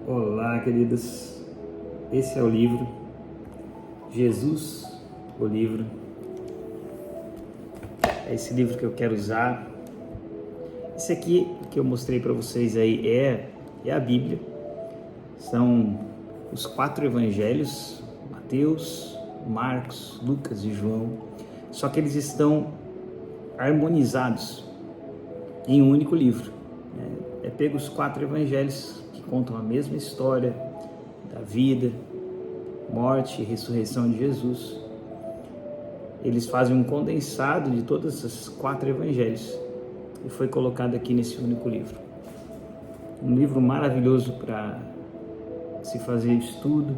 Olá, queridos. Esse é o livro Jesus, o livro. É esse livro que eu quero usar. Esse aqui que eu mostrei para vocês aí é a Bíblia. São os 4 evangelhos: Mateus, Marcos, Lucas e João. Só que eles estão harmonizados em um único livro. É pego os 4 evangelhos que contam a mesma história da vida, morte e ressurreição de Jesus. Eles fazem um condensado de todos esses 4 evangelhos e foi colocado aqui nesse único livro. Um livro maravilhoso para se fazer estudo,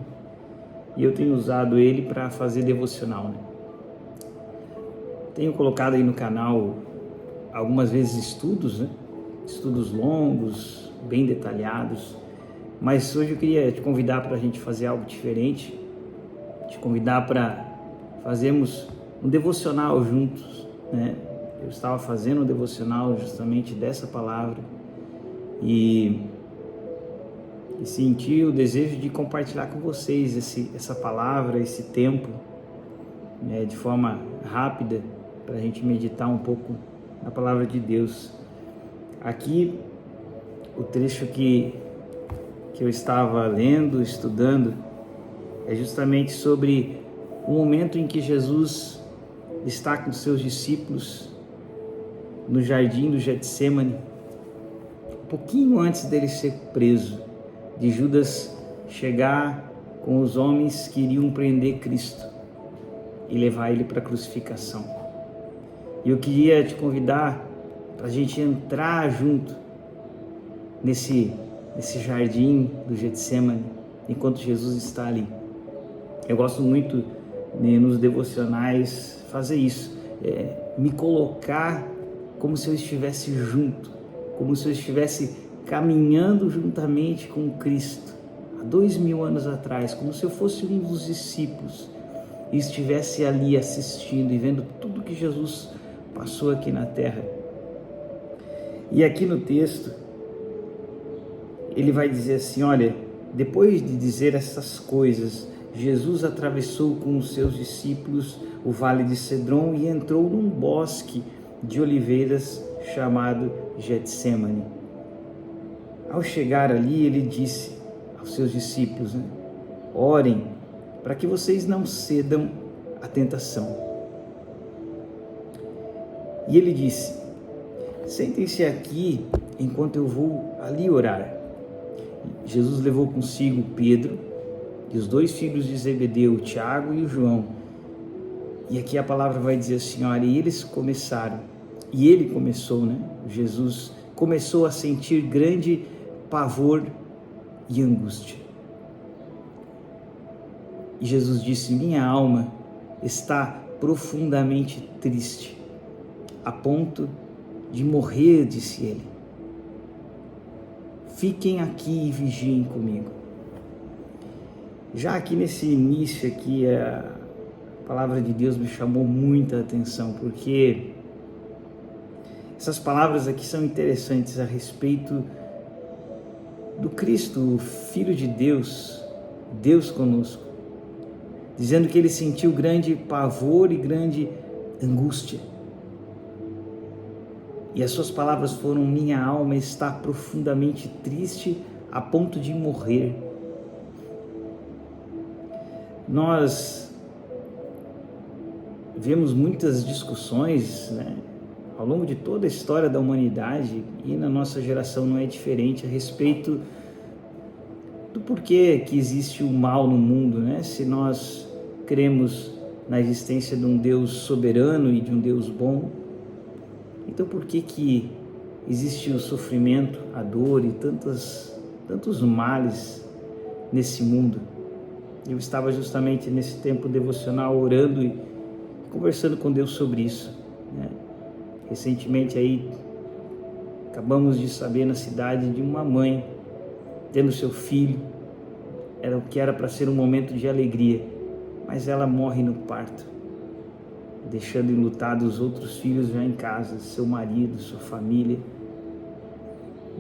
e eu tenho usado ele para fazer devocional, Tenho colocado aí no canal algumas vezes estudos, Estudos longos, bem detalhados, mas hoje eu queria te convidar para a gente fazer algo diferente, te convidar para fazermos um devocional juntos, Eu estava fazendo um devocional justamente dessa palavra e senti o desejo de compartilhar com vocês essa palavra, esse tempo, de forma rápida, para a gente meditar um pouco na palavra de Deus. Aqui, o trecho que eu estava lendo, estudando, é justamente sobre o momento em que Jesus está com seus discípulos no jardim do Getsêmani, um pouquinho antes dele ser preso, de Judas chegar com os homens que iriam prender Cristo e levar ele para a crucificação. E eu queria te convidar para a gente entrar junto nesse jardim do Getsêmani, enquanto Jesus está ali. Eu gosto muito nos devocionais fazer isso, me colocar como se eu estivesse junto, como se eu estivesse caminhando juntamente com Cristo há 2000 anos atrás, como se eu fosse um dos discípulos e estivesse ali assistindo e vendo tudo que Jesus passou aqui na terra. E aqui no texto ele vai dizer assim: olha, depois de dizer essas coisas, Jesus atravessou com os seus discípulos o vale de Cedron e entrou num bosque de oliveiras chamado Getsêmani. Ao chegar ali, ele disse aos seus discípulos, orem para que vocês não cedam à tentação. E ele disse: sentem-se aqui enquanto eu vou ali orar. Jesus levou consigo Pedro e os 2 filhos de Zebedeu, o Tiago e o João. E aqui a palavra vai dizer assim, olha, e eles começaram, e ele começou, Jesus começou a sentir grande pavor e angústia. E Jesus disse: minha alma está profundamente triste, a ponto de morrer, disse ele. Fiquem aqui e vigiem comigo. Já aqui nesse início aqui, a palavra de Deus me chamou muita atenção, porque essas palavras aqui são interessantes a respeito do Cristo, o Filho de Deus, Deus conosco, dizendo que ele sentiu grande pavor e grande angústia. E as suas palavras foram: minha alma está profundamente triste a ponto de morrer. Nós vemos muitas discussões, ao longo de toda a história da humanidade, e na nossa geração não é diferente, a respeito do porquê que existe o mal no mundo, Se nós cremos na existência de um Deus soberano e de um Deus bom, então por que existe o sofrimento, a dor e tantos males nesse mundo? Eu estava justamente nesse tempo devocional orando e conversando com Deus sobre isso, Recentemente aí acabamos de saber na cidade de uma mãe tendo seu filho, era o que era para ser um momento de alegria, mas ela morre no parto, deixando enlutados os outros filhos já em casa, seu marido, sua família.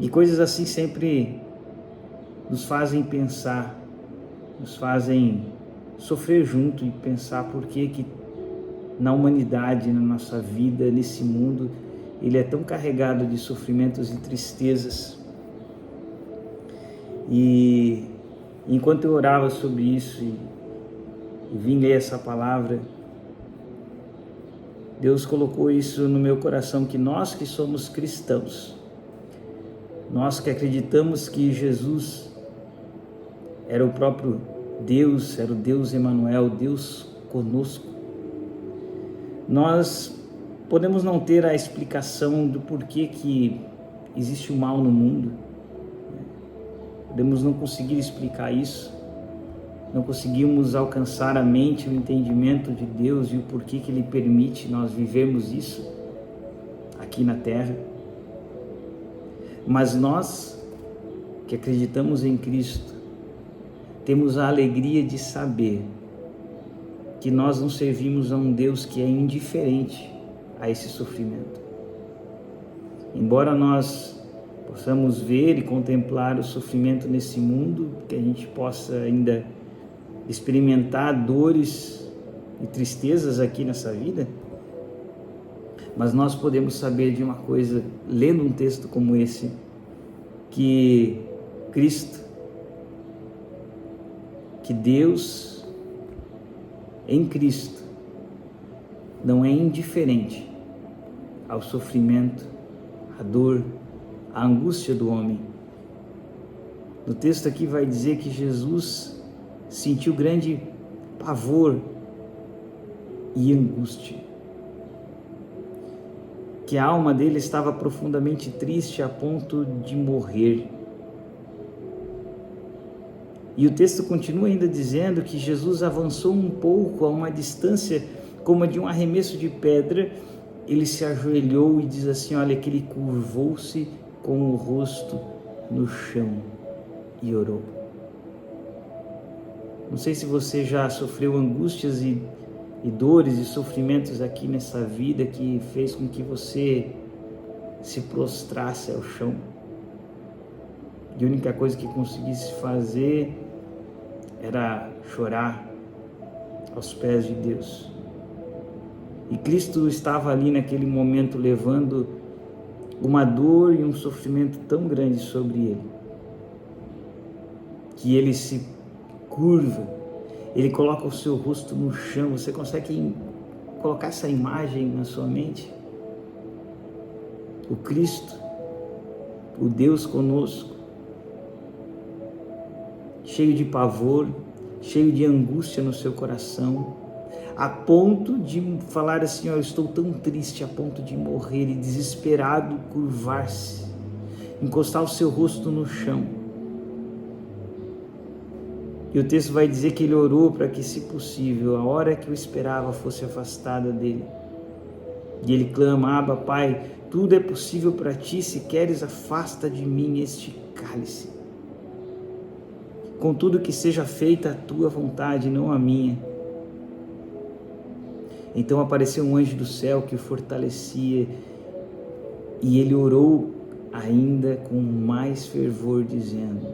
E coisas assim sempre nos fazem pensar, nos fazem sofrer junto e pensar por que na humanidade, na nossa vida, nesse mundo, ele é tão carregado de sofrimentos e tristezas. E enquanto eu orava sobre isso e vim ler essa palavra, Deus colocou isso no meu coração, que nós que somos cristãos, nós que acreditamos que Jesus era o próprio Deus, era o Deus Emanuel, Deus conosco, nós podemos não ter a explicação do porquê que existe o mal no mundo, podemos não conseguir explicar isso, não conseguimos alcançar a mente, o entendimento de Deus e o porquê que Ele permite nós vivermos isso aqui na Terra. Mas nós que acreditamos em Cristo, temos a alegria de saber que nós não servimos a um Deus que é indiferente a esse sofrimento. Embora nós possamos ver e contemplar o sofrimento nesse mundo, que a gente possa ainda experimentar dores e tristezas aqui nessa vida, mas nós podemos saber de uma coisa, lendo um texto como esse, que Cristo, que Deus em Cristo não é indiferente ao sofrimento, à dor, à angústia do homem. No texto aqui vai dizer que Jesus sentiu grande pavor e angústia, que a alma dele estava profundamente triste a ponto de morrer. E o texto continua ainda dizendo que Jesus avançou um pouco a uma distância como a de um arremesso de pedra, ele se ajoelhou e diz assim, olha, que ele curvou-se com o rosto no chão e orou. Não sei se você já sofreu angústias e dores e sofrimentos aqui nessa vida que fez com que você se prostrasse ao chão. E a única coisa que conseguisse fazer era chorar aos pés de Deus. E Cristo estava ali naquele momento levando uma dor e um sofrimento tão grande sobre ele, que ele se curva, ele coloca o seu rosto no chão. Você consegue colocar essa imagem na sua mente? O Cristo, o Deus conosco, cheio de pavor, cheio de angústia no seu coração, a ponto de falar assim, eu estou tão triste, a ponto de morrer, e desesperado curvar-se, encostar o seu rosto no chão. E o texto vai dizer que ele orou para que, se possível, a hora que o esperava fosse afastada dele. E ele clama, Abba, Pai, tudo é possível para ti, se queres, afasta de mim este cálice. Contudo, que seja feita a tua vontade, não a minha. Então apareceu um anjo do céu que o fortalecia, e ele orou ainda com mais fervor, dizendo,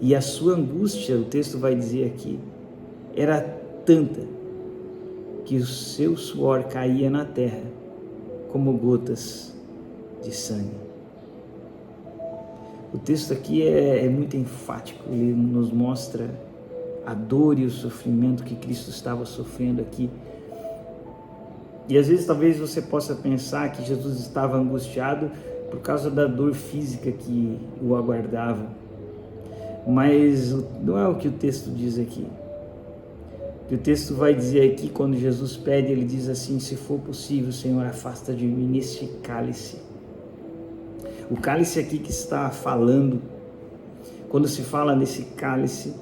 e a sua angústia, o texto vai dizer aqui, era tanta que o seu suor caía na terra como gotas de sangue. O texto aqui é muito enfático, ele nos mostra a dor e o sofrimento que Cristo estava sofrendo aqui. E às vezes talvez você possa pensar que Jesus estava angustiado por causa da dor física que o aguardava. Mas não é o que o texto diz aqui. O que o texto vai dizer aqui, quando Jesus pede, ele diz assim, se for possível, Senhor, afasta de mim este cálice. O cálice aqui que está falando, quando se fala nesse cálice,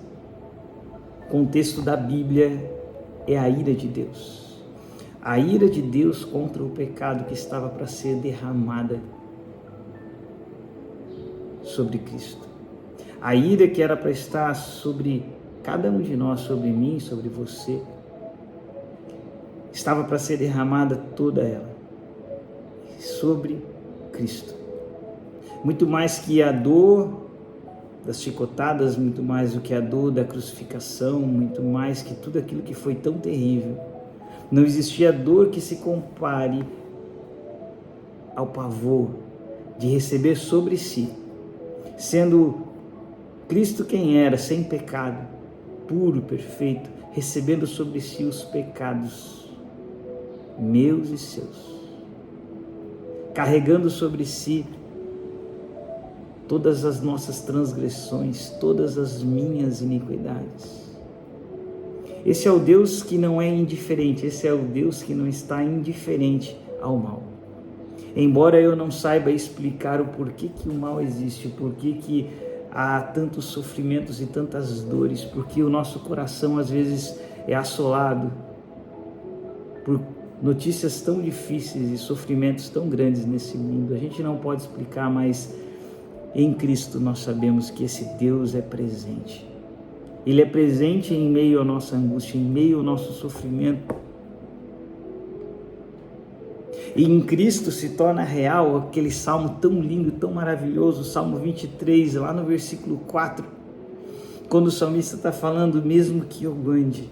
o contexto da Bíblia é a ira de Deus. A ira de Deus contra o pecado que estava para ser derramada sobre Cristo. A ira que era para estar sobre cada um de nós, sobre mim, sobre você, estava para ser derramada toda ela sobre Cristo. Muito mais que a dor das chicotadas, muito mais do que a dor da crucificação, muito mais que tudo aquilo que foi tão terrível. Não existia dor que se compare ao pavor de receber sobre si, sendo Cristo quem era, sem pecado, puro, perfeito, recebendo sobre si os pecados meus e seus, carregando sobre si todas as nossas transgressões, todas as minhas iniquidades. Esse é o Deus que não é indiferente, esse é o Deus que não está indiferente ao mal. Embora eu não saiba explicar o porquê que o mal existe, o porquê que há tantos sofrimentos e tantas dores, porque o nosso coração às vezes é assolado por notícias tão difíceis e sofrimentos tão grandes nesse mundo. A gente não pode explicar, mas em Cristo nós sabemos que esse Deus é presente. Ele é presente em meio à nossa angústia, em meio ao nosso sofrimento. E em Cristo se torna real aquele salmo tão lindo, tão maravilhoso, o Salmo 23, lá no versículo 4, quando o salmista está falando: mesmo que eu ande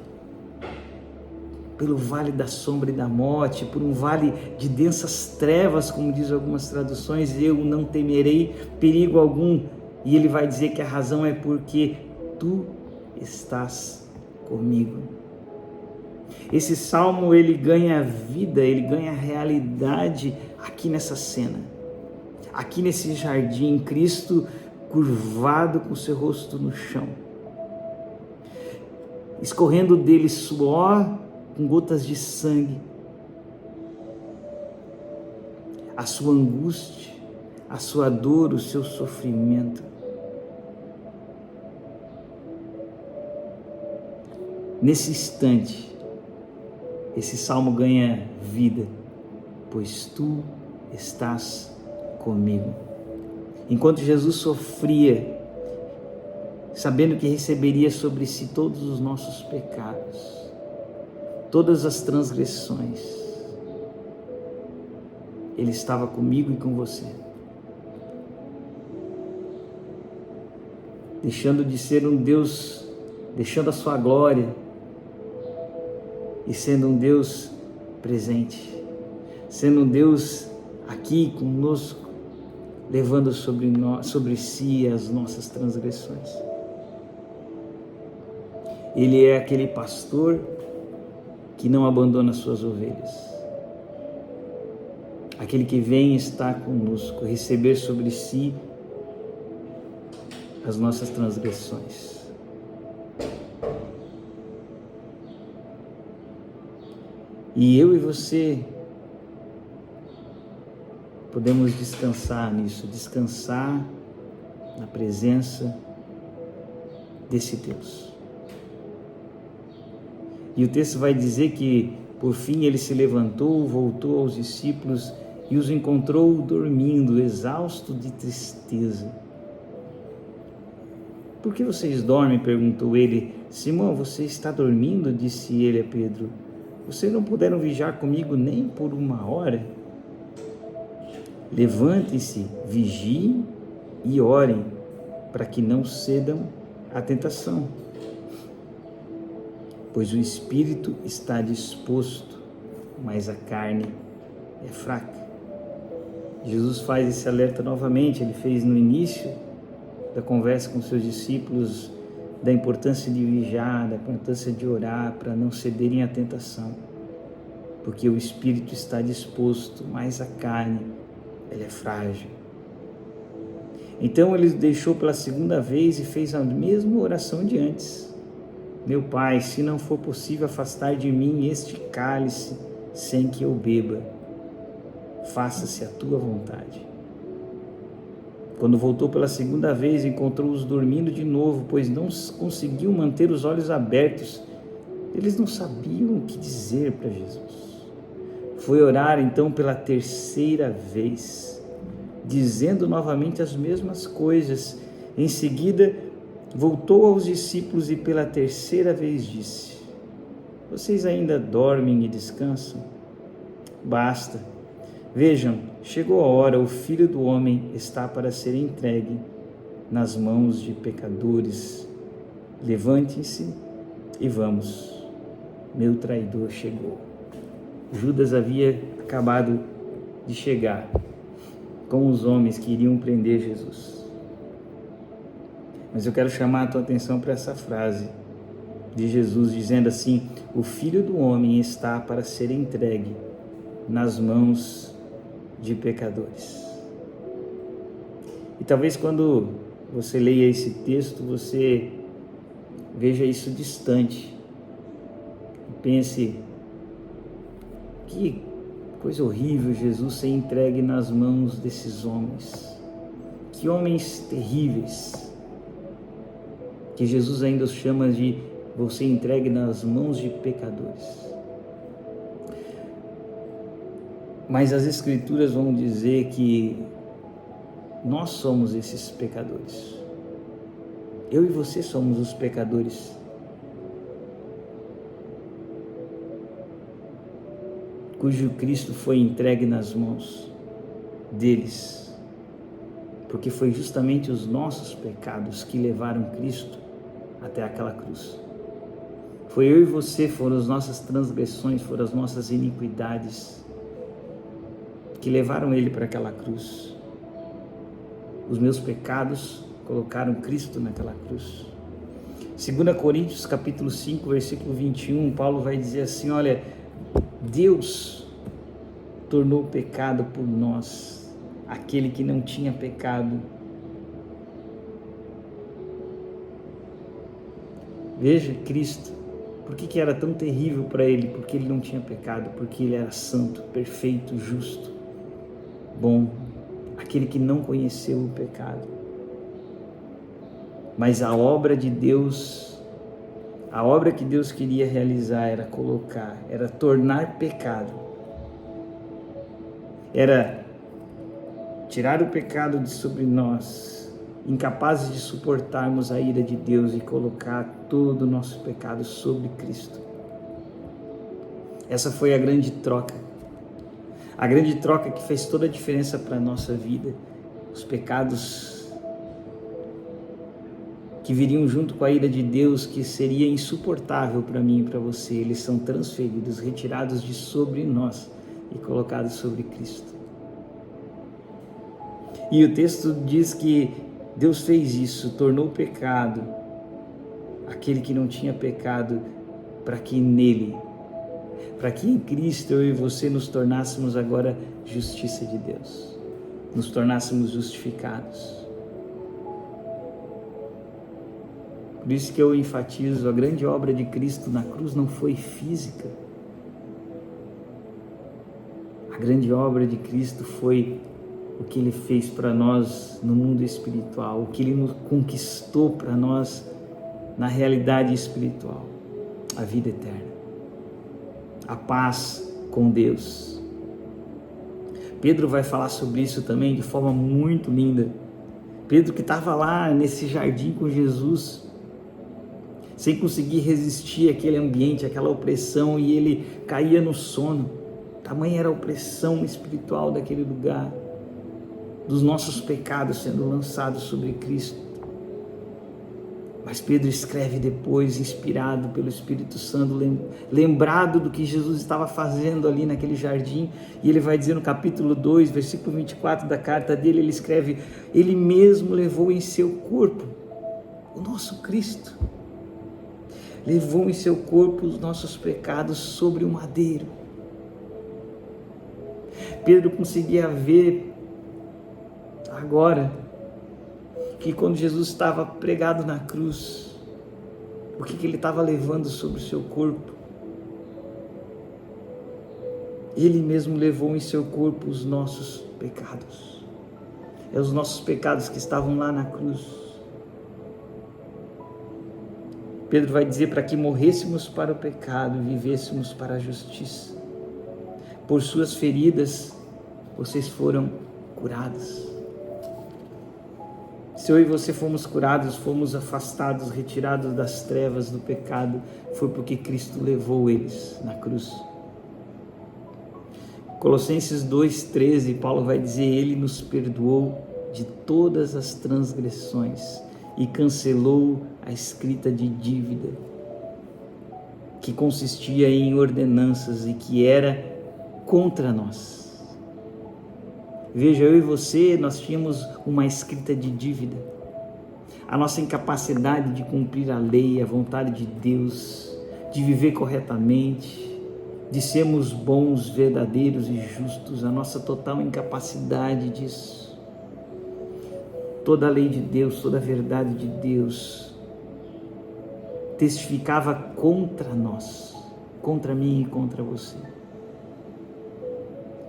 pelo vale da sombra e da morte, por um vale de densas trevas, como diz algumas traduções, eu não temerei perigo algum. E ele vai dizer que a razão é porque tu estás comigo. Esse salmo, ele ganha vida, ele ganha realidade aqui nessa cena, aqui nesse jardim, Cristo curvado com seu rosto no chão, escorrendo dele suor com gotas de sangue, a sua angústia, a sua dor, o seu sofrimento. Nesse instante, esse salmo ganha vida, pois tu estás comigo. Enquanto Jesus sofria, sabendo que receberia sobre si todos os nossos pecados, todas as transgressões, Ele estava comigo e com você, deixando de ser um Deus, deixando a sua glória e sendo um Deus presente, sendo um Deus aqui conosco, levando sobre si as nossas transgressões. Ele é aquele pastor que não abandona suas ovelhas, aquele que vem estar conosco, receber sobre si as nossas transgressões. E eu e você podemos descansar nisso, descansar na presença desse Deus. E o texto vai dizer que, por fim, ele se levantou, voltou aos discípulos e os encontrou dormindo, exausto de tristeza. Por que vocês dormem? Perguntou ele. Simão, você está dormindo? Disse ele a Pedro. Vocês não puderam vigiar comigo nem por uma hora? Levantem-se, vigiem e orem, para que não cedam à tentação. Pois o espírito está disposto, mas a carne é fraca. Jesus faz esse alerta novamente. Ele fez no início da conversa com seus discípulos da importância de vigiar, da importância de orar para não cederem à tentação, porque o espírito está disposto, mas a carne, ela é frágil. Então ele deixou pela segunda vez e fez a mesma oração de antes. Meu Pai, se não for possível afastar de mim este cálice sem que eu beba, faça-se a tua vontade. Quando voltou pela segunda vez, encontrou-os dormindo de novo, pois não conseguiam manter os olhos abertos. Eles não sabiam o que dizer para Jesus. Foi orar então pela terceira vez, dizendo novamente as mesmas coisas. Em seguida, voltou aos discípulos e pela terceira vez disse: vocês ainda dormem e descansam? Basta. Vejam, chegou a hora, o Filho do Homem está para ser entregue nas mãos de pecadores. Levantem-se e vamos. Meu traidor chegou. Judas havia acabado de chegar com os homens que iriam prender Jesus. Mas eu quero chamar a tua atenção para essa frase de Jesus dizendo assim: o Filho do Homem está para ser entregue nas mãos de pecadores. E talvez quando você leia esse texto, você veja isso distante e pense: que coisa horrível Jesus ser entregue nas mãos desses homens. Que homens terríveis, que Jesus ainda os chama de você entregue nas mãos de pecadores. Mas as Escrituras vão dizer que nós somos esses pecadores. Eu e você somos os pecadores. Cujo Cristo foi entregue nas mãos deles, porque foi justamente os nossos pecados que levaram Cristo até aquela cruz. Foi eu e você, foram as nossas transgressões, foram as nossas iniquidades que levaram Ele para aquela cruz. Os meus pecados colocaram Cristo naquela cruz. 2 Coríntios capítulo 5, versículo 21, Paulo vai dizer assim: olha, Deus tornou pecado por nós aquele que não tinha pecado. Veja, Cristo, por que era tão terrível para ele? Porque ele não tinha pecado, porque ele era santo, perfeito, justo, bom, aquele que não conheceu o pecado. Mas a obra de Deus, a obra que Deus queria realizar era tornar pecado, era tirar o pecado de sobre nós, incapazes de suportarmos a ira de Deus, e colocar todo o nosso pecado sobre Cristo. Essa foi a grande troca que fez toda a diferença para a nossa vida. Os pecados que viriam junto com a ira de Deus, que seria insuportável para mim e para você, eles são transferidos, retirados de sobre nós e colocados sobre Cristo. E o texto diz que Deus fez isso, tornou pecado aquele que não tinha pecado, para que nele, para que em Cristo eu e você nos tornássemos agora justiça de Deus, nos tornássemos justificados. Por isso que eu enfatizo, a grande obra de Cristo na cruz não foi física. A grande obra de Cristo foi o que Ele fez para nós no mundo espiritual, o que Ele nos conquistou para nós na realidade espiritual, a vida eterna, a paz com Deus. Pedro vai falar sobre isso também de forma muito linda. Pedro, que estava lá nesse jardim com Jesus, sem conseguir resistir àquele ambiente, àquela opressão, e ele caía no sono. Tamanha era a opressão espiritual daquele lugar, dos nossos pecados sendo lançados sobre Cristo. Mas Pedro escreve depois, inspirado pelo Espírito Santo, lembrado do que Jesus estava fazendo ali naquele jardim, e ele vai dizer no capítulo 2, versículo 24 da carta dele, ele escreve: ele mesmo levou em seu corpo o nosso Cristo, levou em seu corpo os nossos pecados sobre o madeiro. Pedro conseguia ver agora que quando Jesus estava pregado na cruz, o que ele estava levando sobre o seu corpo? Ele mesmo levou em seu corpo os nossos pecados. É os nossos pecados que estavam lá na cruz. Pedro vai dizer: para que morrêssemos para o pecado e vivêssemos para a justiça. Por suas feridas vocês foram curados. Se eu e você fomos curados, fomos afastados, retirados das trevas do pecado, foi porque Cristo levou eles na cruz. Colossenses 2,13, Paulo vai dizer: ele nos perdoou de todas as transgressões e cancelou a escrita de dívida, que consistia em ordenanças e que era contra nós. Veja, eu e você, nós tínhamos uma escrita de dívida. A nossa incapacidade de cumprir a lei, a vontade de Deus, de viver corretamente, de sermos bons, verdadeiros e justos, a nossa total incapacidade disso. Toda a lei de Deus, toda a verdade de Deus testificava contra nós, contra mim e contra você.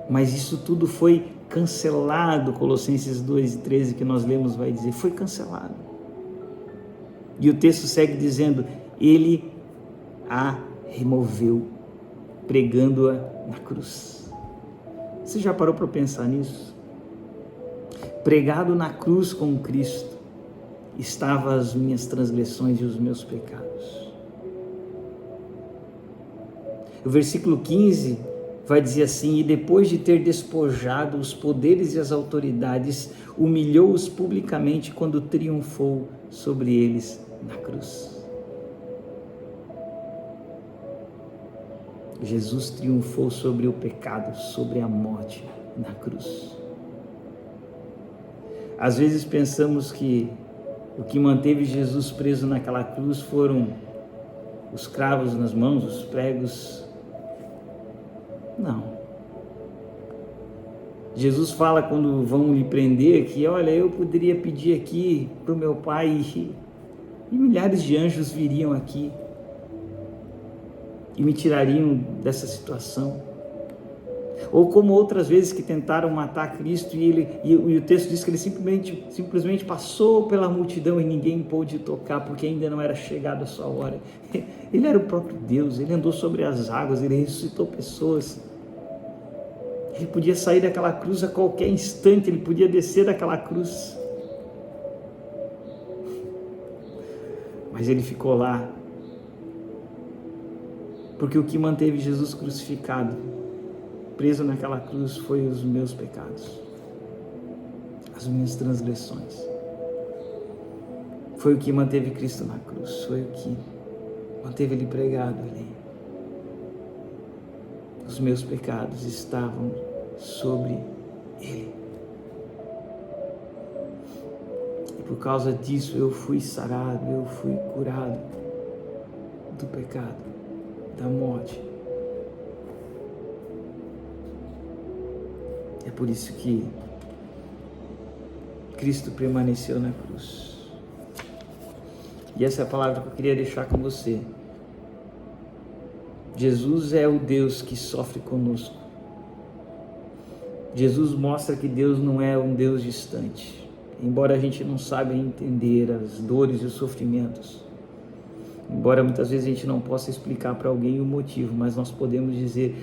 Mas isso tudo foi cancelado. Colossenses 2:13 que nós lemos vai dizer, foi cancelado. E o texto segue dizendo, ele a removeu, pregando-a na cruz. Você já parou para pensar nisso? Pregado na cruz com Cristo, estavam as minhas transgressões e os meus pecados. O versículo 15 vai dizer assim, e depois de ter despojado os poderes e as autoridades, humilhou-os publicamente quando triunfou sobre eles na cruz. Jesus triunfou sobre o pecado, sobre a morte na cruz. Às vezes pensamos que o que manteve Jesus preso naquela cruz foram os cravos nas mãos, os pregos. Não. Jesus fala quando vão lhe prender que, olha, eu poderia pedir aqui para o meu Pai e milhares de anjos viriam aqui e me tirariam dessa situação. Ou como outras vezes que tentaram matar Cristo e o texto diz que ele simplesmente passou pela multidão e ninguém pôde tocar porque ainda não era chegada a sua hora. Ele era o próprio Deus, ele andou sobre as águas, ele ressuscitou pessoas. Ele podia sair daquela cruz a qualquer instante, ele podia descer daquela cruz. Mas ele ficou lá, porque o que manteve Jesus crucificado, preso naquela cruz, foi os meus pecados, as minhas transgressões. Foi o que manteve Cristo na cruz, foi o que manteve ele pregado ali. Os meus pecados estavam sobre ele. E por causa disso eu fui sarado, eu fui curado do pecado, da morte. É por isso que Cristo permaneceu na cruz. E essa é a palavra que eu queria deixar com você. Jesus é o Deus que sofre conosco. Jesus mostra que Deus não é um Deus distante, embora a gente não saiba entender as dores e os sofrimentos, embora muitas vezes a gente não possa explicar para alguém o motivo, mas nós podemos dizer,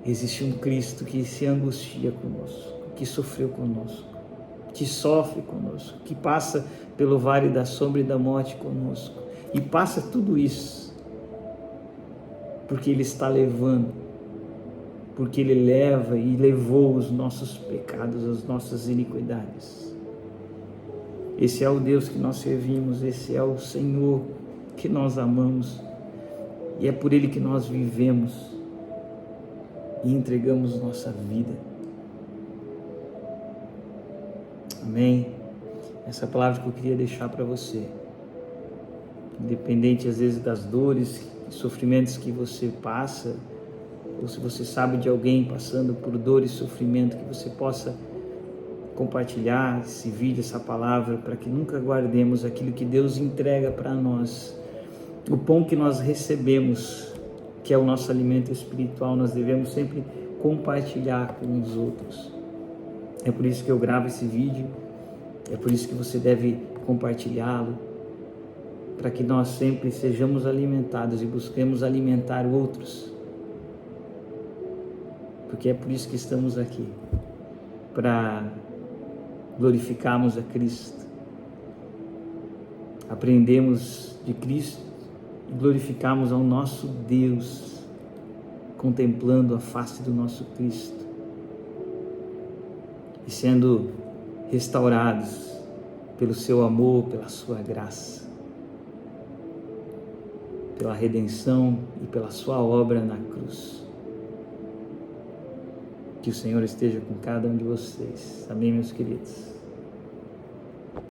existe um Cristo que se angustia conosco, que sofreu conosco, que sofre conosco, que passa pelo vale da sombra e da morte conosco, e passa tudo isso porque Ele está levando, porque Ele leva e levou os nossos pecados, as nossas iniquidades. Esse é o Deus que nós servimos, esse é o Senhor que nós amamos, e é por Ele que nós vivemos e entregamos nossa vida. Amém? Essa palavra que eu queria deixar para você, independente às vezes das dores e sofrimentos que você passa, ou se você sabe de alguém passando por dor e sofrimento, que você possa compartilhar esse vídeo, essa palavra, para que nunca guardemos aquilo que Deus entrega para nós, o pão que nós recebemos, que é o nosso alimento espiritual, nós devemos sempre compartilhar com os outros. É por isso que eu gravo esse vídeo, é por isso que você deve compartilhá-lo, para que nós sempre sejamos alimentados e busquemos alimentar outros. Porque é por isso que estamos aqui, para glorificarmos a Cristo, aprendemos de Cristo e glorificarmos ao nosso Deus, contemplando a face do nosso Cristo e sendo restaurados pelo seu amor, pela sua graça, pela redenção e pela sua obra na cruz. Que o Senhor esteja com cada um de vocês. Amém, meus queridos.